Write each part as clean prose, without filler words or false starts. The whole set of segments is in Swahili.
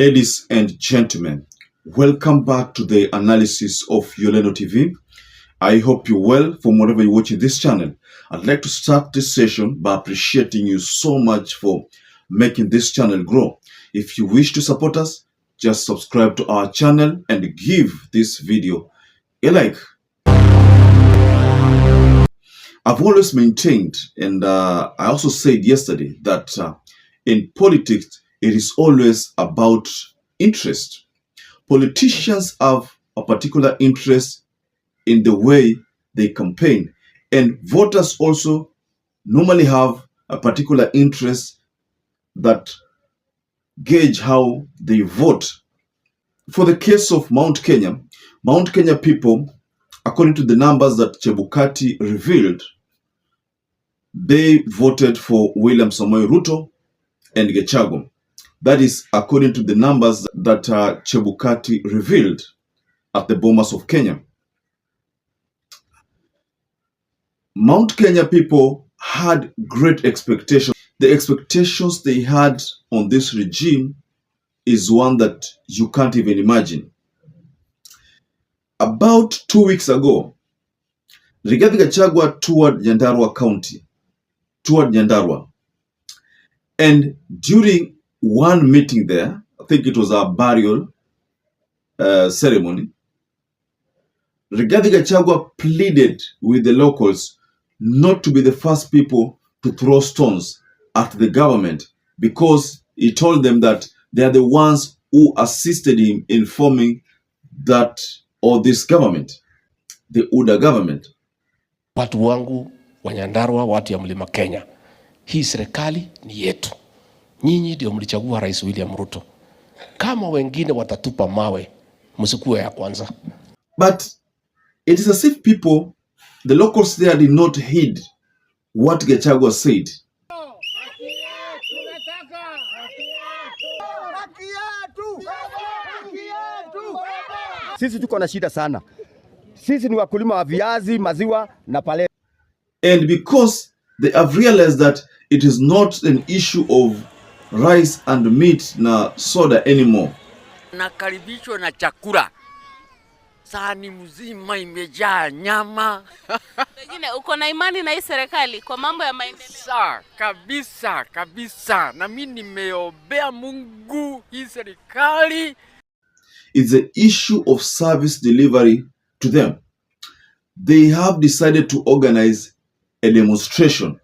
Ladies and gentlemen, welcome back to the analysis of YOLENO TV. I hope you're well from wherever you're watching this channel. I'd like to start this session by appreciating you so much for making this channel grow. If you wish to support us, just subscribe to our channel and give this video a like. I've always maintained, and I also said yesterday, that in politics, it is always about interest. Politicians have a particular interest in the way they campaign, and voters also normally have a particular interest that gauge how they vote. For the case of Mount Kenya people, according to the numbers that Chebukati revealed, they voted for William Samoei Ruto and Gachagua. That is according to the numbers that Chebukati revealed at the Bomas of Kenya. Mount Kenya people had great expectations. The expectations they had on this regime is one that you can't even imagine. About 2 weeks ago, Rigathi Gachagua toured Nyandarua County, and during one meeting there, I think it was a burial ceremony, Rigathi Gachagua pleaded with the locals not to be the first people to throw stones at the government, because he told them that they are the ones who assisted him in forming that or this government, the UDA government. Watu wangu wa Nyandarua, watu ya Mlima Kenya, hii serikali ni yetu. Nyinyi ndio mlichagua Rais William Ruto. Kama wengine watatupa mawe, msikuwe ya kwanza. But it is as if people, the locals there, did not heed what Gachagua said. Sisi tuko na shida sana. Sisi ni wakulima wa viazi, maziwa na pale. And because they have realized that it is not an issue of rice and meat na soda anymore. Nakaribishwa na chakula. Sahani mzima imejaa nyama. Pengine uko na imani na hii serikali kwa mambo ya maendeleo? Kabisa. Na mimi nimeombea Mungu hii serikali. It's an issue of service delivery to them. They have decided to organize a demonstration.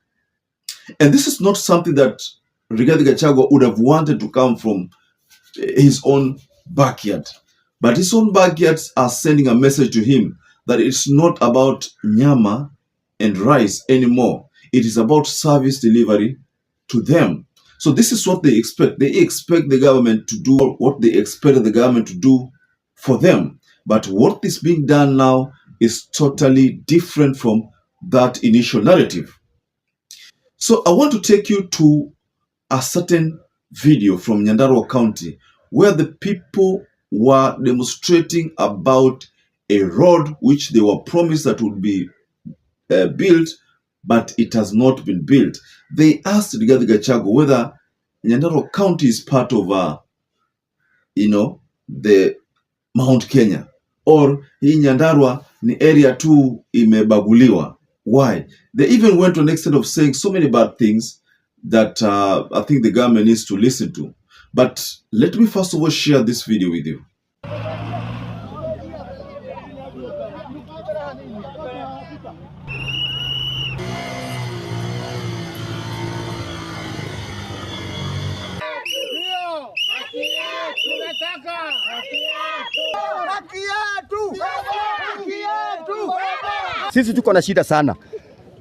And this is not something that Rigathi Gachagua would have wanted to come from his own backyard. But his own backyards are sending a message to him that it's not about nyama and rice anymore. It is about service delivery to them. So this is what they expect. They expect the government to do what they expected the government to do for them. But what is being done now is totally different from that initial narrative. So I want to take you to a certain video from Nyandarua County where the people were demonstrating about a road which they were promised that would be built, but it has not been built. They asked Rigathi Gachagua whether Nyandarua County is part of, the Mount Kenya, or hii Nyandarua ni area tu imebaguliwa. Why? They even went to an extent of saying so many bad things that I think the government needs to listen to. But let me first of all share this video with you. Sisi tuko na shida sana.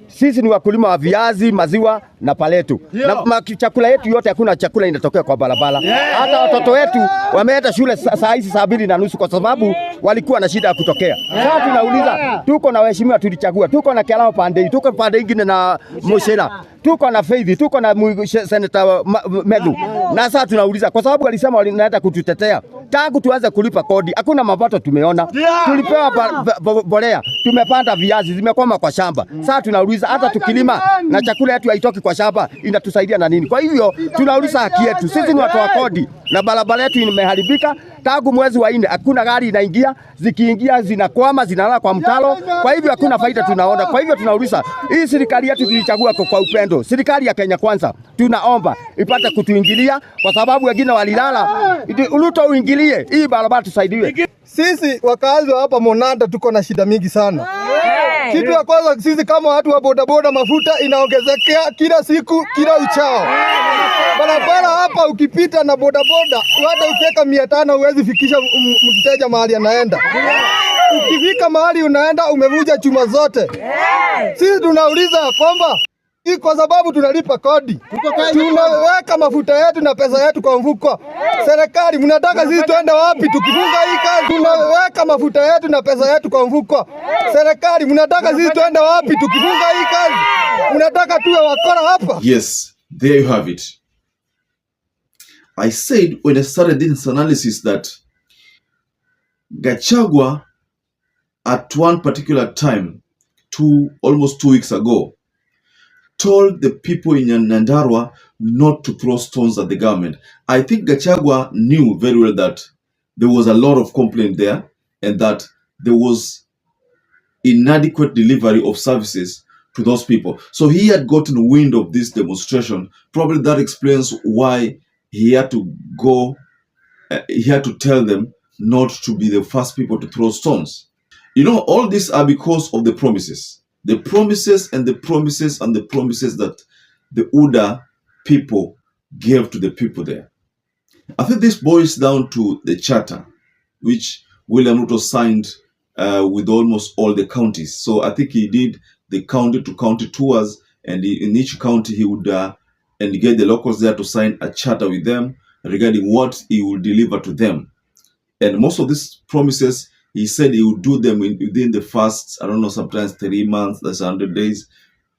Sisi ni wakulima wa viazi, maziwa na paletu. Na chakula yetu yote, hakuna chakula inatokea kwa barabara. Hata watoto wetu wameenda shule saa hizi saa 2:30 kwa sababu walikuwa na shida ya kutokea. Sasa tunauliza, tuko na waheshimiwa tulichagua, tuko na Kelao pande, tuko pande ingine na Mushira, tuko na Faith, tuko na Senator Medhu. Na sasa tunauliza, kwa sababu walisema wanaenda kututetea, tangu tuanze kulipa kodi hakuna mapato tumeona. Tulipewa mbolea, tumepanda viazi zimekwama kwa shamba. Sasa tunauliza, hata tukilima na chakula yetu haitoki kwa shamba, inatusaidia na nini? Kwa hivyo tunauliza haki yetu. Sisi ni watu wa kodi na barabara yetu imeharibika tangu mwezi wa 4, hakuna gari inaingia, zikiingia zinakwama, zinalala kwa mtalo. Kwa hivyo hakuna faida tunaona. Kwa hivyo tunauliza, hii serikali yetu tulichagua kwa upendo, serikali ya Kenya Kwanza, tunaomba ipate kutuingilia, kwa sababu wengine walilala. RUTO uingilie hii barabara tusaidiwe. Sisi wakazi wa hapa Monanda tuko na shida mingi sana. Kitu ya kwanza, sisi kama watu wa bodaboda, mafuta inaongezekea kila siku, kila uchao. Barabara hapa ukipita na bodaboda, hata ukiweka 500 huwezi fikisha mteja mahali anaenda. Ukifika mahali unaenda umevuja chuma zote. Sisi tunauliza kwamba kwa sababu tunalipa kodi, tunaweka mafuta yetu na pesa yetu kwa mfuko. Serikali mnataka sisi tuende wapi tukifunga hii kazi? Tunaweka mafuta yetu na pesa yetu kwa mfuko. Serikali mnataka sisi tuende wapi tukifunga hii kazi? Mnataka tuwe wakora hapa? Yes, there you have it. I said when I started this analysis that Gachagua at one particular time, almost 2 weeks ago, told the people in Nyandarua not to throw stones at the government. I think Gachagua knew very well that there was a lot of complaint there and that there was inadequate delivery of services to those people. So he had gotten wind of this demonstration. Probably that explains why he had to go, he had to tell them not to be the first people to throw stones. You know, all these are because of the promises. The promises and the promises and the promises that the UDA people gave to the people there. I think this boils down to the charter, which William Ruto signed with almost all the counties. So I think he did the county-to-county tours, and in each county he would and get the locals there to sign a charter with them regarding what he will deliver to them. And most of these promises, he said he would do them within the first, I don't know, sometimes 3 months, that's 100 days,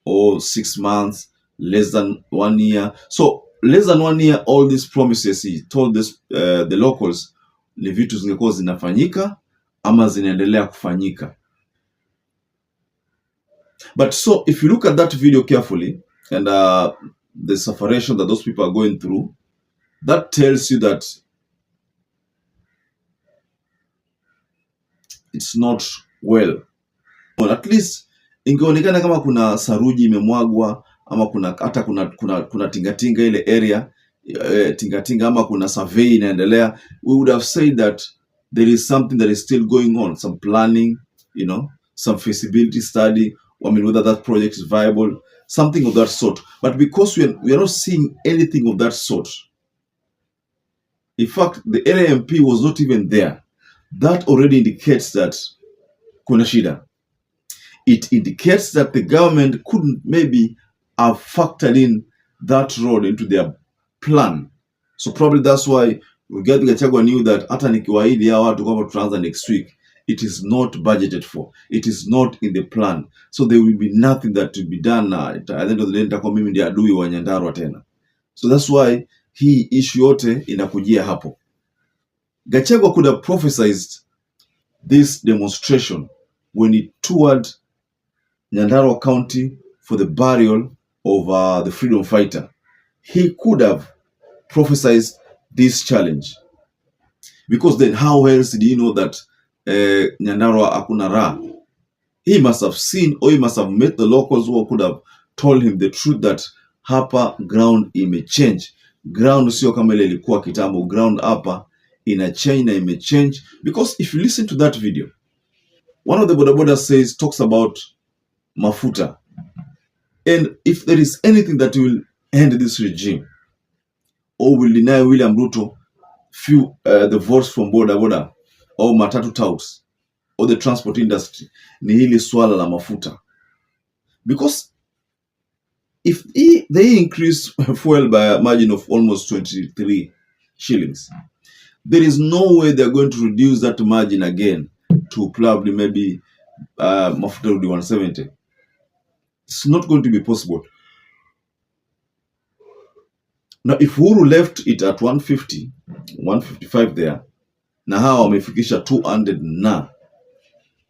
or 6 months, less than 1 year. So less than 1 year, all these promises, he told the locals, ni vitu zingekuwa zinafanyika ama zinaendelea kufanyika. But so if you look at that video carefully and the separation that those people are going through, that tells you that it's not well. Well, at least ingeonekana kama kuna saruji imemwagwa ama kuna tingatinga ile area tingatinga ama kuna survey inaendelea, we would have said that there is something that is still going on, some planning, you know, some feasibility study, I mean, whether that project is viable, something of that sort. But because we are not seeing anything of that sort, in fact, the area MP was not even there. That already indicates that kuna shida. It indicates that the government couldn't maybe have factored in that road into their plan. So probably that's why Rigathi Gachagua knew that hata nikiwaahidi hawa watu kwamba tutaanza next week, it is not budgeted for. It is not in the plan. So there will be nothing that will be done at the end of the day. Nitakuwa mimi ndiye adui wa Nyandarua tena. So that's why hii issue yote inakujia hapo. Gachagua could have prophesied this demonstration when he toured Nyandarua County for the burial of the freedom fighter. He could have prophesied this challenge, because then how else did he know that Nyandarua hakuna raha? He must have seen, or he must have met the locals who could have told him the truth that hapa ground imechange. Ground sio kama ile ilikuwa kitambo. Ground hapa ina change na imechange, because if you listen to that video, one of the bodaboda talks about mafuta, and if there is anything that will end this regime or will deny William Ruto the votes from bodaboda or matatu touts or the transport industry, ni hili swala la mafuta. Because if they increase fuel by a margin of almost 23 shillings, there is no way they're going to reduce that margin again to probably maybe mafuta rudi 170. It's not going to be possible. Now, if Uhuru left it at 150, 155 there, na hawa wamefikisha 200 na,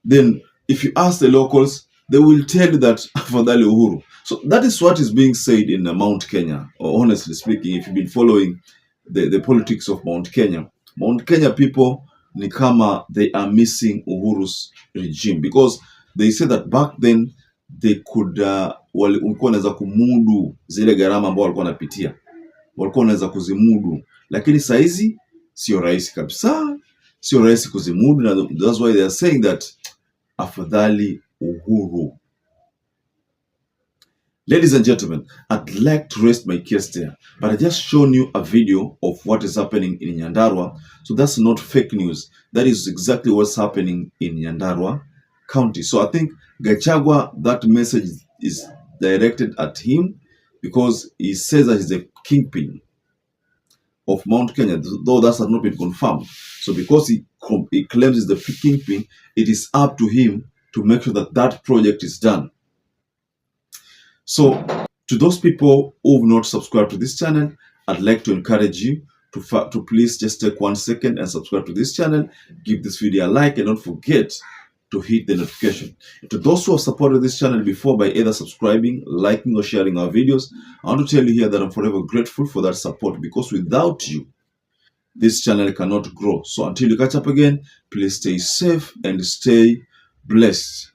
then if you ask the locals, they will tell you that afadhali Uhuru. So that is what is being said in Mount Kenya. Or honestly speaking, if you've been following the politics of Mount Kenya people ni kama they are missing Uhuru's regime, because they say that back then they could walikuwa wanaweza kumudu zile gharama ambao walikuwa wanapitia, walikuwa wanaweza kuzimudu, lakini saizi sio rahisi kabisa, sio rahisi kuzimudu, na that's why they are saying that afadhali Uhuru. Ladies and gentlemen, I'd like to rest my case there, but I just shown you a video of what is happening in Nyandarua. So that's not fake news. That is exactly what's happening in Nyandarua County. So I think Gachagua, that message is directed at him because he says that he's the kingpin of Mount Kenya, though that has not been confirmed. So because he claims he's the kingpin, it is up to him to make sure that that project is done. So to those people who have not subscribed to this channel, I'd like to encourage you to please just take 1 second and subscribe to this channel, give this video a like, and don't forget to hit the notification. And to those who have supported this channel before by either subscribing, liking, or sharing our videos, I want to tell you here that I'm forever grateful for that support, because without you, this channel cannot grow. So until you catch up again, please stay safe and stay blessed.